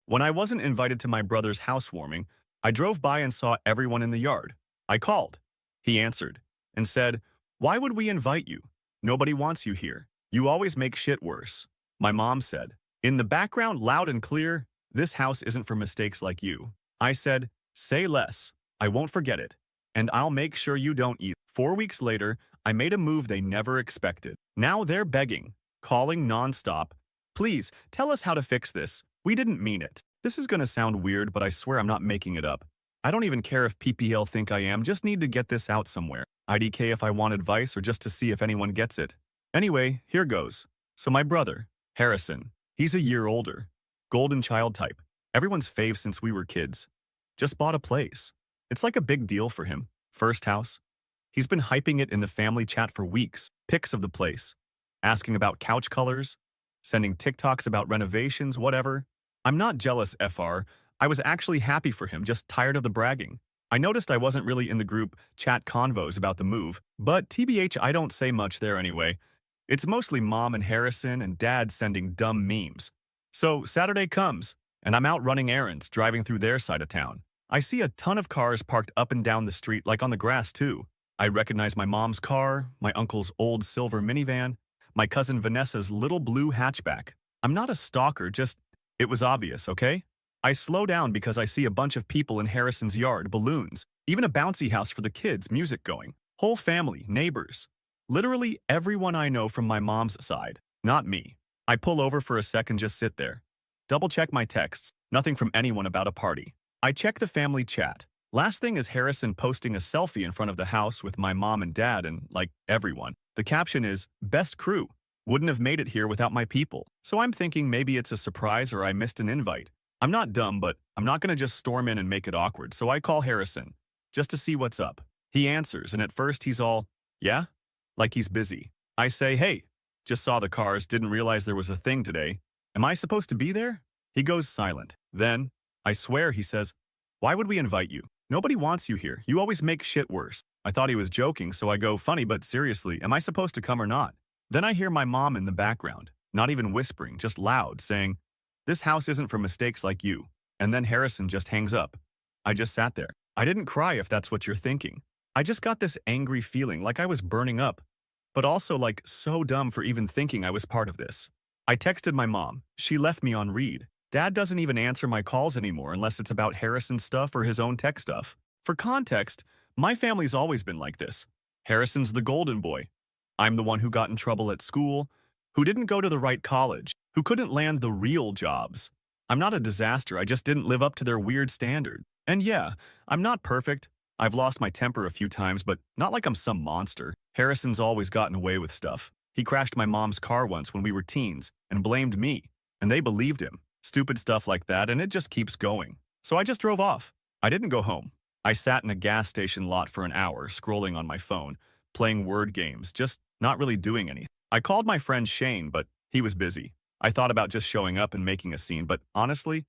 When I wasn't invited to my brother's housewarming, I drove by and saw everyone in the yard. I called. He answered and said, "Why would we invite you? Nobody wants you here. You always make shit worse." My mom said, in the background, loud and clear, "This house isn't for mistakes like you." I said, "Say less. I won't forget it. And I'll make sure you don't either." 4 weeks later, I made a move they never expected. Now they're begging, calling nonstop. "Please, tell us how to fix this. We didn't mean it." This is gonna sound weird, but I swear I'm not making it up. I don't even care if PPL think I am, just need to get this out somewhere. IDK if I want advice or just to see if anyone gets it. Anyway, here goes. So my brother, Harrison, he's a year older. Golden child type. Everyone's fave since we were kids. Just bought a place. It's like a big deal for him. First house. He's been hyping it in the family chat for weeks. Pics of the place. Asking about couch colors. Sending TikToks about renovations, whatever. I'm not jealous, FR. I was actually happy for him, just tired of the bragging. I noticed I wasn't really in the group chat convos about the move, but TBH I don't say much there anyway. It's mostly mom and Harrison and dad sending dumb memes. So Saturday comes, and I'm out running errands, driving through their side of town. I see a ton of cars parked up and down the street, like on the grass too. I recognize my mom's car, my uncle's old silver minivan, my cousin Vanessa's little blue hatchback. I'm not a stalker, just it was obvious, okay? I slow down because I see a bunch of people in Harrison's yard, balloons, even a bouncy house for the kids, music going. Whole family, neighbors. Literally everyone I know from my mom's side. Not me. I pull over for a sec and just sit there. Double check my texts. Nothing from anyone about a party. I check the family chat. Last thing is Harrison posting a selfie in front of the house with my mom and dad and, like, everyone. The caption is, "Best crew. Wouldn't have made it here without my people." So I'm thinking maybe it's a surprise or I missed an invite. I'm not dumb, but I'm not gonna just storm in and make it awkward, so I call Harrison, just to see what's up. He answers, and at first he's all, "Yeah?" Like he's busy. I say, "Hey, just saw the cars, didn't realize there was a thing today. Am I supposed to be there?" He goes silent. Then, I swear, he says, "Why would we invite you? Nobody wants you here. You always make shit worse." I thought he was joking, so I go, "Funny, but seriously, am I supposed to come or not?" Then I hear my mom in the background, not even whispering, just loud, saying, "This house isn't for mistakes like you." And then Harrison just hangs up. I just sat there. I didn't cry if that's what you're thinking. I just got this angry feeling like I was burning up, but also like so dumb for even thinking I was part of this. I texted my mom. She left me on read. Dad doesn't even answer my calls anymore unless it's about Harrison stuff or his own tech stuff. For context, my family's always been like this. Harrison's the golden boy. I'm the one who got in trouble at school, who didn't go to the right college, who couldn't land the real jobs. I'm not a disaster, I just didn't live up to their weird standard. And yeah, I'm not perfect. I've lost my temper a few times, but not like I'm some monster. Harrison's always gotten away with stuff. He crashed my mom's car once when we were teens and blamed me, and they believed him. Stupid stuff like that, and it just keeps going. So I just drove off. I didn't go home. I sat in a gas station lot for an hour, scrolling on my phone, playing word games, just not really doing anything. I called my friend Shane, but he was busy. I thought about just showing up and making a scene, but honestly,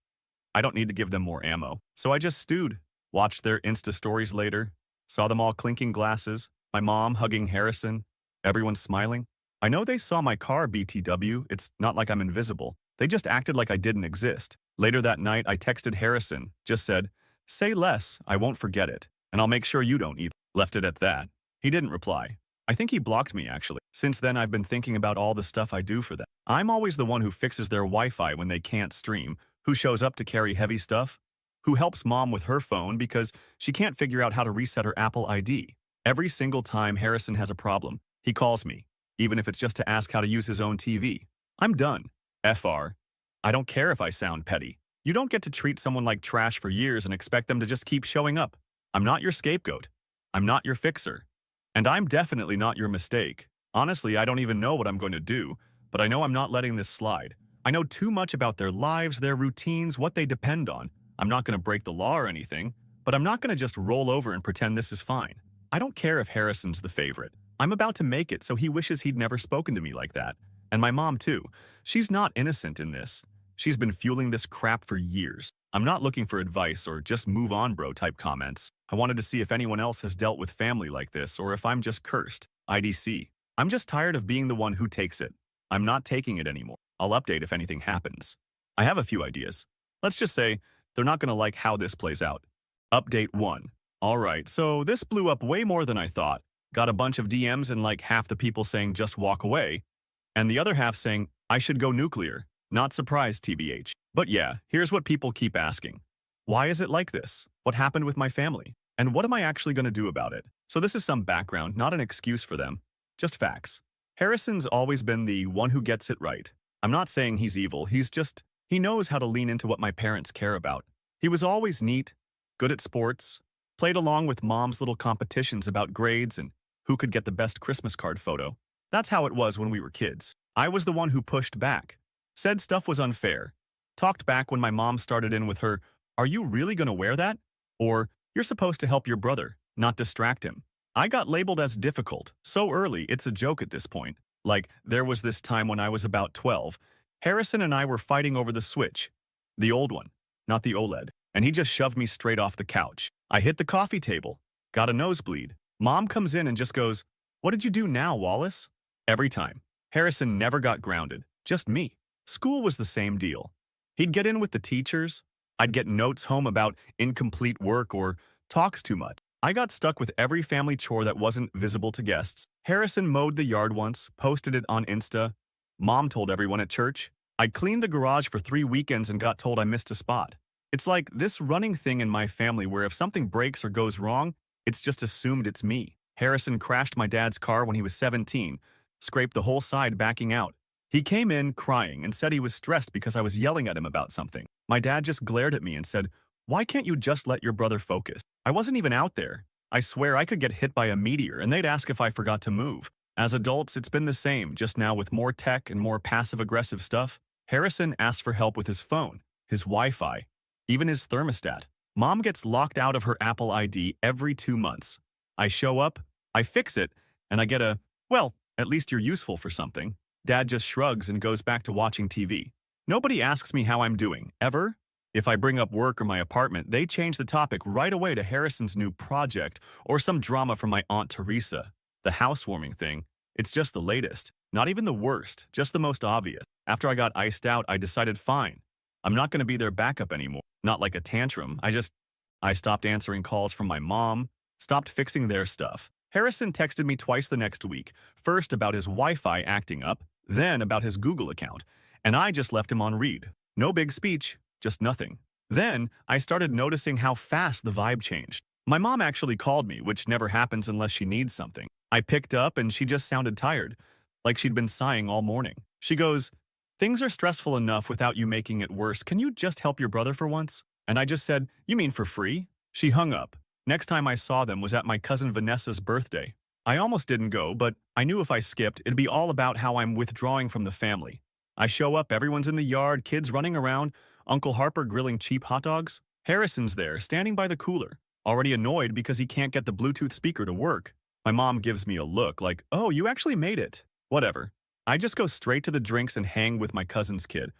I don't need to give them more ammo. So I just stewed, watched their Insta stories later, saw them all clinking glasses, my mom hugging Harrison, everyone smiling. I know they saw my car BTW, it's not like I'm invisible. They just acted like I didn't exist. Later that night, I texted Harrison, just said, "Say less, I won't forget it, and I'll make sure you don't either." Left it at that. He didn't reply. I think he blocked me, actually. Since then, I've been thinking about all the stuff I do for them. I'm always the one who fixes their Wi-Fi when they can't stream, who shows up to carry heavy stuff, who helps mom with her phone because she can't figure out how to reset her Apple ID. Every single time Harrison has a problem, he calls me, even if it's just to ask how to use his own TV. I'm done. FR. I don't care if I sound petty. You don't get to treat someone like trash for years and expect them to just keep showing up. I'm not your scapegoat. I'm not your fixer. And I'm definitely not your mistake. Honestly, I don't even know what I'm going to do, but I know I'm not letting this slide. I know too much about their lives, their routines, what they depend on. I'm not going to break the law or anything, but I'm not going to just roll over and pretend this is fine. I don't care if Harrison's the favorite. I'm about to make it, so he wishes he'd never spoken to me like that. And my mom, too. She's not innocent in this. She's been fueling this crap for years. I'm not looking for advice or just move on bro type comments. I wanted to see if anyone else has dealt with family like this or if I'm just cursed. IDC. I'm just tired of being the one who takes it. I'm not taking it anymore. I'll update if anything happens. I have a few ideas. Let's just say they're not going to like how this plays out. Update 1. Alright, so this blew up way more than I thought. Got a bunch of DMs and like half the people saying just walk away, and the other half saying I should go nuclear. Not surprised, TBH. But yeah, here's what people keep asking. Why is it like this? What happened with my family? And what am I actually going to do about it? So this is some background, not an excuse for them. Just facts. Harrison's always been the one who gets it right. I'm not saying he's evil, he knows how to lean into what my parents care about. He was always neat, good at sports, played along with mom's little competitions about grades and who could get the best Christmas card photo. That's how it was when we were kids. I was the one who pushed back, said stuff was unfair, talked back when my mom started in with her, "Are you really going to wear that?" Or, "You're supposed to help your brother, not distract him." I got labeled as difficult so early it's a joke at this point. Like, there was this time when I was about 12. Harrison and I were fighting over the Switch, the old one, not the OLED, and he just shoved me straight off the couch. I hit the coffee table, got a nosebleed. Mom comes in and just goes, "What did you do now, Wallace?" Every time. Harrison never got grounded, just me. School was the same deal. He'd get in with the teachers, I'd get notes home about incomplete work or talks too much. I got stuck with every family chore that wasn't visible to guests. Harrison mowed the yard once, posted it on Insta. Mom told everyone at church. I cleaned the garage for 3 weekends and got told I missed a spot. It's like this running thing in my family where if something breaks or goes wrong, it's just assumed it's me. Harrison crashed my dad's car when he was 17, scraped the whole side backing out. He came in crying and said he was stressed because I was yelling at him about something. My dad just glared at me and said, "Why can't you just let your brother focus?" I wasn't even out there. I swear I could get hit by a meteor and they'd ask if I forgot to move. As adults, it's been the same, just now with more tech and more passive-aggressive stuff. Harrison asked for help with his phone, his Wi-Fi, even his thermostat. Mom gets locked out of her Apple ID every 2 months. I show up, I fix it, and I get a, "Well, at least you're useful for something." Dad just shrugs and goes back to watching TV. Nobody asks me how I'm doing, ever. If I bring up work or my apartment, they change the topic right away to Harrison's new project or some drama from my Aunt Teresa. The housewarming thing, it's just the latest. Not even the worst, just the most obvious. After I got iced out, I decided fine. I'm not going to be their backup anymore. Not like a tantrum. I stopped answering calls from my mom, stopped fixing their stuff. Harrison texted me twice the next week, first about his Wi-Fi acting up, then about his Google account, and I just left him on read. No big speech, just nothing. Then, I started noticing how fast the vibe changed. My mom actually called me, which never happens unless she needs something. I picked up and she just sounded tired, like she'd been sighing all morning. She goes, "Things are stressful enough without you making it worse. Can you just help your brother for once?" And I just said, "You mean for free?" She hung up. Next time I saw them was at my cousin Vanessa's birthday. I almost didn't go, but I knew if I skipped, it'd be all about how I'm withdrawing from the family. I show up, everyone's in the yard, kids running around, Uncle Harper grilling cheap hot dogs. Harrison's there, standing by the cooler, already annoyed because he can't get the Bluetooth speaker to work. My mom gives me a look like, "Oh, you actually made it." Whatever. I just go straight to the drinks and hang with my cousin's kid,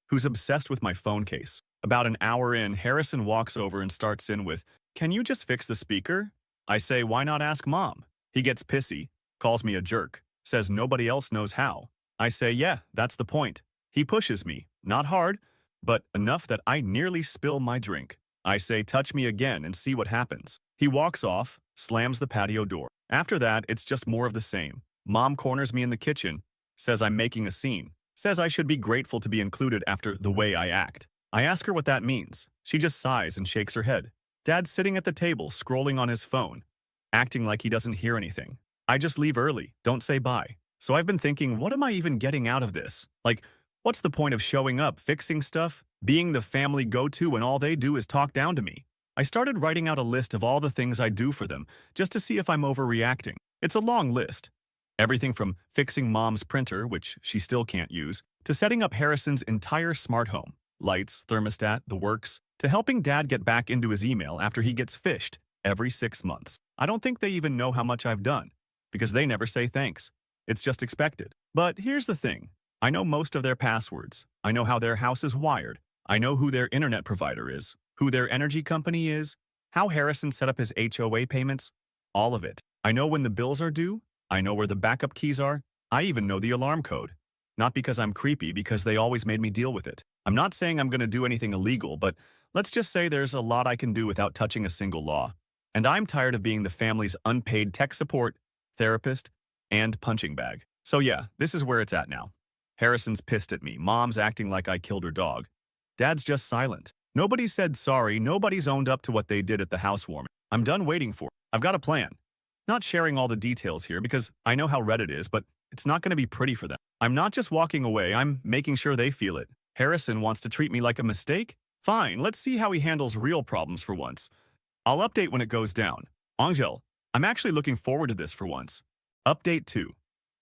who's obsessed with my phone case. About an hour in, Harrison walks over and starts in with, "Can you just fix the speaker?" I say, "Why not ask Mom?" He gets pissy, calls me a jerk, says nobody else knows how. I say, "Yeah, that's the point." He pushes me, not hard, but enough that I nearly spill my drink. I say, "Touch me again and see what happens." He walks off, slams the patio door. After that, it's just more of the same. Mom corners me in the kitchen, says I'm making a scene, says I should be grateful to be included after the way I act. I ask her what that means. She just sighs and shakes her head. Dad's sitting at the table, scrolling on his phone, acting like he doesn't hear anything. I just leave early, don't say bye. So I've been thinking, what am I even getting out of this? Like, what's the point of showing up, fixing stuff, being the family go-to when all they do is talk down to me? I started writing out a list of all the things I do for them, just to see if I'm overreacting. It's a long list. Everything from fixing Mom's printer, which she still can't use, to setting up Harrison's entire smart home, lights, thermostat, the works, to helping Dad get back into his email after he gets phished every 6 months. I don't think they even know how much I've done, because they never say thanks. It's just expected. But here's the thing. I know most of their passwords. I know how their house is wired. I know who their internet provider is, who their energy company is, how Harrison set up his HOA payments, all of it. I know when the bills are due. I know where the backup keys are. I even know the alarm code. Not because I'm creepy, because they always made me deal with it. I'm not saying I'm going to do anything illegal, but let's just say there's a lot I can do without touching a single law. And I'm tired of being the family's unpaid tech support, therapist, and punching bag. So yeah, this is where it's at now. Harrison's pissed at me. Mom's acting like I killed her dog. Dad's just silent. Nobody said sorry. Nobody's owned up to what they did at the housewarming. I'm done waiting for it. I've got a plan. Not sharing all the details here because I know how red it is, but it's not going to be pretty for them. I'm not just walking away. I'm making sure they feel it. Harrison wants to treat me like a mistake? Fine, let's see how he handles real problems for once. I'll update when it goes down. Angel, I'm actually looking forward to this for once. Update 2.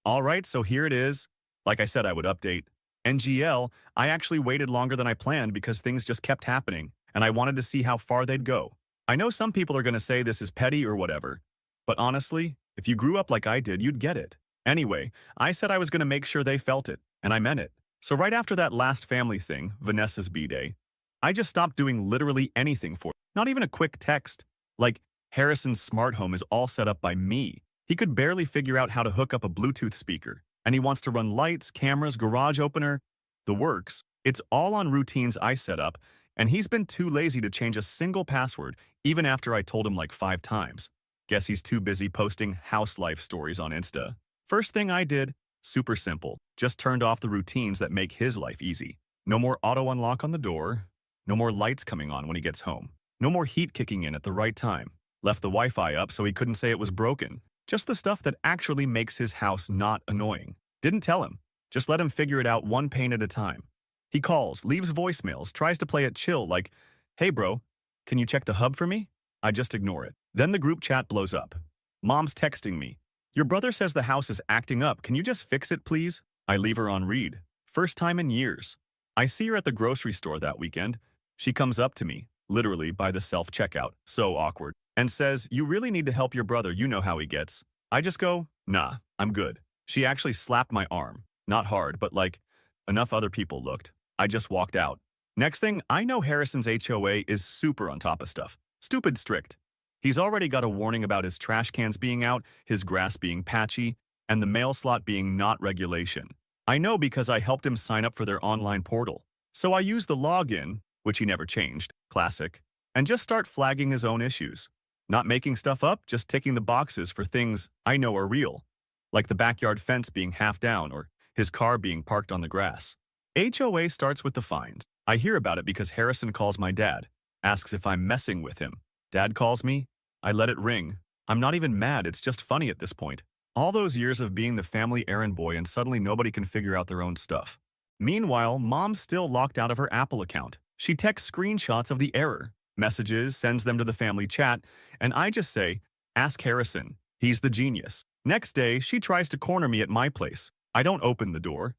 Alright, so here it is. Like I said I would update. NGL, I actually waited longer than I planned because things just kept happening, and I wanted to see how far they'd go. I know some people are going to say this is petty or whatever, but honestly, if you grew up like I did, you'd get it. Anyway, I said I was going to make sure they felt it, and I meant it. So right after that last family thing, Vanessa's B-Day, I just stopped doing literally anything for it. Not even a quick text. Like, Harrison's smart home is all set up by me. He could barely figure out how to hook up a Bluetooth speaker, and he wants to run lights, cameras, garage opener, the works. It's all on routines I set up, and he's been too lazy to change a single password, even after I told him like 5 times. Guess he's too busy posting house life stories on Insta. First thing I did, super simple, just turned off the routines that make his life easy. No more auto unlock on the door, no more lights coming on when he gets home, no more heat kicking in at the right time. Left the Wi-Fi up so he couldn't say it was broken. Just the stuff that actually makes his house not annoying. Didn't tell him. Just let him figure it out one pain at a time. He calls, leaves voicemails, tries to play it chill like, "Hey bro, can you check the hub for me?" I just ignore it. Then the group chat blows up. Mom's texting me. "Your brother says the house is acting up. Can you just fix it, please?" I leave her on read. First time in years. I see her at the grocery store that weekend. She comes up to me, literally by the self-checkout, so awkward, and says, "You really need to help your brother, you know how he gets." I just go, "Nah, I'm good." She actually slapped my arm. Not hard, but like, enough other people looked. I just walked out. Next thing, I know Harrison's HOA is super on top of stuff. Stupid strict. He's already got a warning about his trash cans being out, his grass being patchy, and the mail slot being not regulation. I know because I helped him sign up for their online portal. So I used the login, which he never changed, classic, and just start flagging his own issues. Not making stuff up, just ticking the boxes for things I know are real, like the backyard fence being half down or his car being parked on the grass. HOA starts with the fines. I hear about it because Harrison calls my dad, asks if I'm messing with him. Dad calls me. I let it ring. I'm not even mad, it's just funny at this point. All those years of being the family errand boy and suddenly nobody can figure out their own stuff. Meanwhile, Mom's still locked out of her Apple account. She texts screenshots of the error, messages, sends them to the family chat, and I just say, "Ask Harrison. He's the genius." Next day, she tries to corner me at my place. I don't open the door.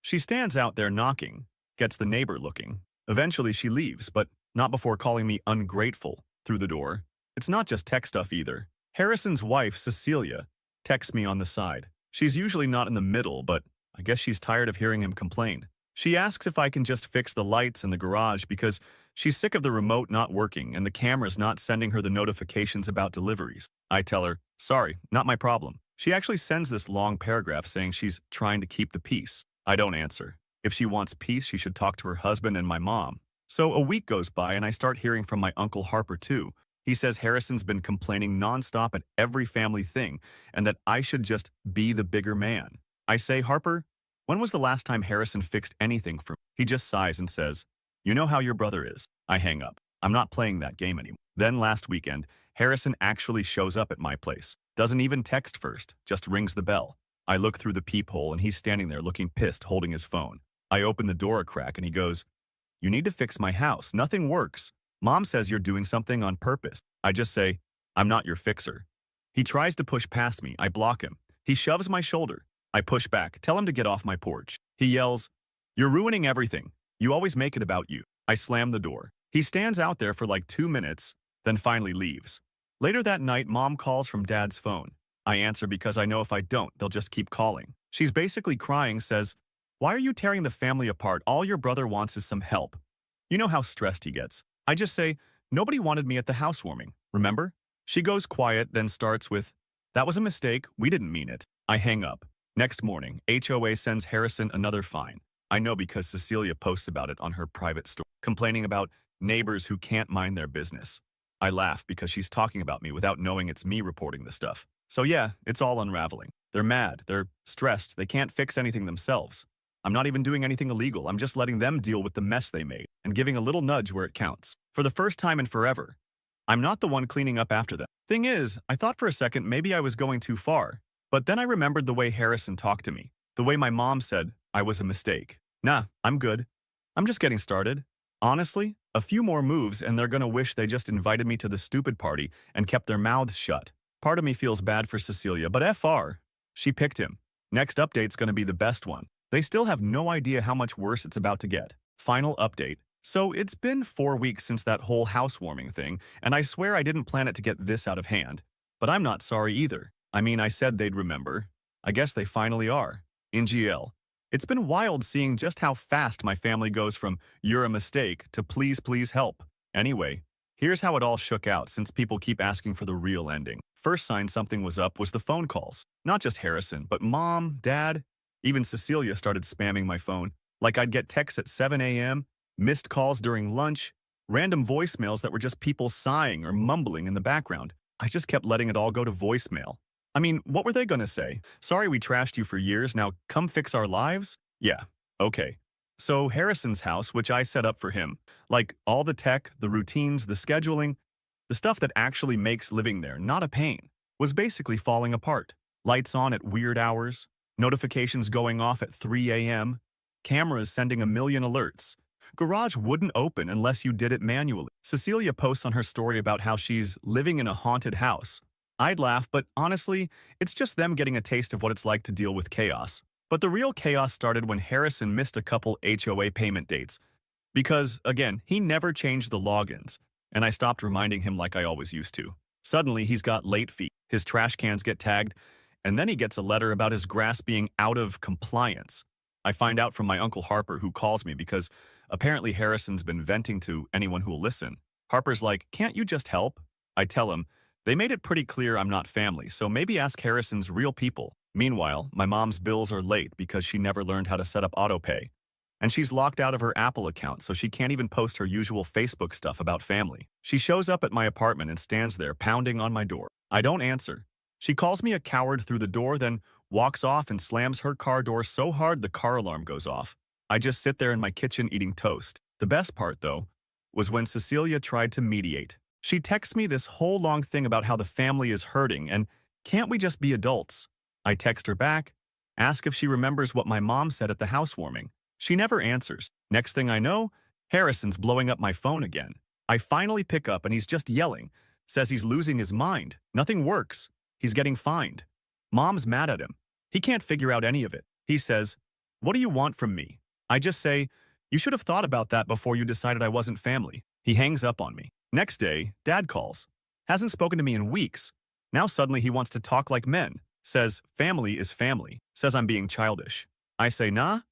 She stands out there knocking, gets the neighbor looking. Eventually, she leaves, but not before calling me ungrateful through the door. It's not just tech stuff either. Harrison's wife, Cecilia, texts me on the side. She's usually not in the middle, but I guess she's tired of hearing him complain. She asks if I can just fix the lights in the garage because she's sick of the remote not working and the cameras not sending her the notifications about deliveries. I tell her, "Sorry, not my problem." She actually sends this long paragraph saying she's trying to keep the peace. I don't answer. If she wants peace, she should talk to her husband and my mom. So a week goes by and I start hearing from my Uncle Harper too. He says Harrison's been complaining nonstop at every family thing and that I should just be the bigger man. I say, "Harper, when was the last time Harrison fixed anything for me?" He just sighs and says, "You know how your brother is." I hang up. I'm not playing that game anymore. Then last weekend, Harrison actually shows up at my place. Doesn't even text first, just rings the bell. I look through the peephole and he's standing there looking pissed, holding his phone. I open the door a crack and he goes, "You need to fix my house. Nothing works. Mom says you're doing something on purpose." I just say, "I'm not your fixer." He tries to push past me. I block him. He shoves my shoulder. I push back, tell him to get off my porch. He yells, "You're ruining everything. You always make it about you." I slam the door. He stands out there for like 2 minutes, then finally leaves. Later that night, Mom calls from Dad's phone. I answer because I know if I don't, they'll just keep calling. She's basically crying, says, "Why are you tearing the family apart? All your brother wants is some help." You know how stressed he gets. I just say, "Nobody wanted me at the housewarming, remember?" She goes quiet, then starts with, "That was a mistake. We didn't mean it." I hang up. Next morning, HOA sends Harrison another fine. I know because Cecilia posts about it on her private story, complaining about neighbors who can't mind their business. I laugh because she's talking about me without knowing it's me reporting the stuff. So yeah, it's all unraveling. They're mad, they're stressed, they can't fix anything themselves. I'm not even doing anything illegal, I'm just letting them deal with the mess they made and giving a little nudge where it counts. For the first time in forever, I'm not the one cleaning up after them. Thing is, I thought for a second maybe I was going too far, but then I remembered the way Harrison talked to me, the way my mom said I was a mistake. Nah, I'm good. I'm just getting started. Honestly, a few more moves and they're gonna wish they just invited me to the stupid party and kept their mouths shut. Part of me feels bad for Cecilia, but FR. She picked him. Next update's gonna be the best one. They still have no idea how much worse it's about to get. Final update. So it's been 4 weeks since that whole housewarming thing, and I swear I didn't plan it to get this out of hand. But I'm not sorry either. I mean, I said they'd remember. I guess they finally are. In GL. It's been wild seeing just how fast my family goes from "you're a mistake" to "please, please help." Anyway, here's how it all shook out since people keep asking for the real ending. First sign something was up was the phone calls. Not just Harrison, but mom, dad, even Cecilia started spamming my phone. Like I'd get texts at 7 a.m., missed calls during lunch, random voicemails that were just people sighing or mumbling in the background. I just kept letting it all go to voicemail. I mean, what were they gonna say? Sorry we trashed you for years, now come fix our lives? Yeah, okay. So Harrison's house, which I set up for him, like all the tech, the routines, the scheduling, the stuff that actually makes living there not a pain, was basically falling apart. Lights on at weird hours, notifications going off at 3 a.m., cameras sending a million alerts. Garage wouldn't open unless you did it manually. Cecilia posts on her story about how she's living in a haunted house. I'd laugh, but honestly, it's just them getting a taste of what it's like to deal with chaos. But the real chaos started when Harrison missed a couple HOA payment dates. Because, again, he never changed the logins, and I stopped reminding him like I always used to. Suddenly, he's got late fees, his trash cans get tagged, and then he gets a letter about his grass being out of compliance. I find out from my Uncle Harper, who calls me because apparently Harrison's been venting to anyone who'll listen. Harper's like, "Can't you just help?" I tell him, "They made it pretty clear I'm not family, so maybe ask Harrison's real people." Meanwhile, my mom's bills are late because she never learned how to set up autopay. And she's locked out of her Apple account, so she can't even post her usual Facebook stuff about family. She shows up at my apartment and stands there pounding on my door. I don't answer. She calls me a coward through the door, then walks off and slams her car door so hard the car alarm goes off. I just sit there in my kitchen eating toast. The best part, though, was when Cecilia tried to mediate. She texts me this whole long thing about how the family is hurting and can't we just be adults? I text her back, ask if she remembers what my mom said at the housewarming. She never answers. Next thing I know, Harrison's blowing up my phone again. I finally pick up and he's just yelling, says he's losing his mind. Nothing works. He's getting fined. Mom's mad at him. He can't figure out any of it. He says, "What do you want from me?" I just say, "You should have thought about that before you decided I wasn't family." He hangs up on me. Next day, Dad calls. Hasn't spoken to me in weeks. Now suddenly he wants to talk like men. Says family is family. Says I'm being childish. I say, nah,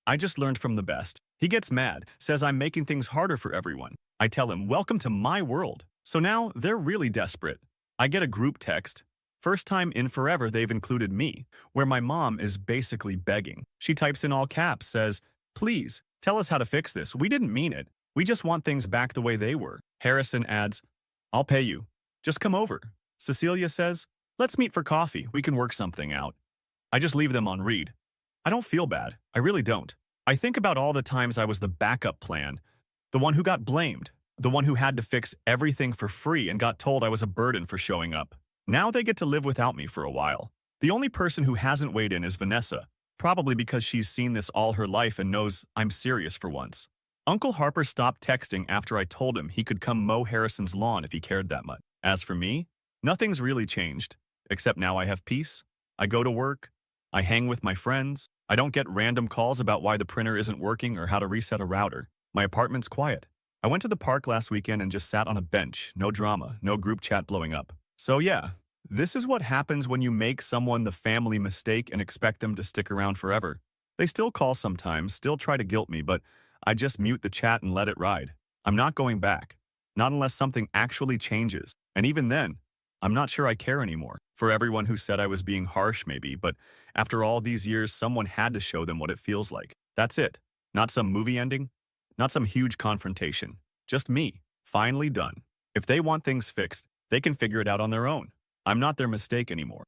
I just learned from the best. He gets mad. Says I'm making things harder for everyone. I tell him, welcome to my world. So now they're really desperate. I get a group text. First time in forever they've included me, where my mom is basically begging. She types in all caps, says, "Please, tell us how to fix this. We didn't mean it. We just want things back the way they were." Harrison adds, "I'll pay you. Just come over." Cecilia says, "Let's meet for coffee. We can work something out." I just leave them on read. I don't feel bad. I really don't. I think about all the times I was the backup plan, the one who got blamed, the one who had to fix everything for free and got told I was a burden for showing up. Now they get to live without me for a while. The only person who hasn't weighed in is Vanessa, probably because she's seen this all her life and knows I'm serious for once. Uncle Harper stopped texting after I told him he could come mow Harrison's lawn if he cared that much. As for me, nothing's really changed, except now I have peace. I go to work. I hang with my friends. I don't get random calls about why the printer isn't working or how to reset a router. My apartment's quiet. I went to the park last weekend and just sat on a bench. No drama, no group chat blowing up. So yeah, this is what happens when you make someone the family mistake and expect them to stick around forever. They still call sometimes, still try to guilt me, but I just mute the chat and let it ride. I'm not going back. Not unless something actually changes. And even then, I'm not sure I care anymore. For everyone who said I was being harsh maybe, but after all these years, someone had to show them what it feels like. That's it. Not some movie ending, not some huge confrontation. Just me, finally done. If they want things fixed, they can figure it out on their own. I'm not their mistake anymore.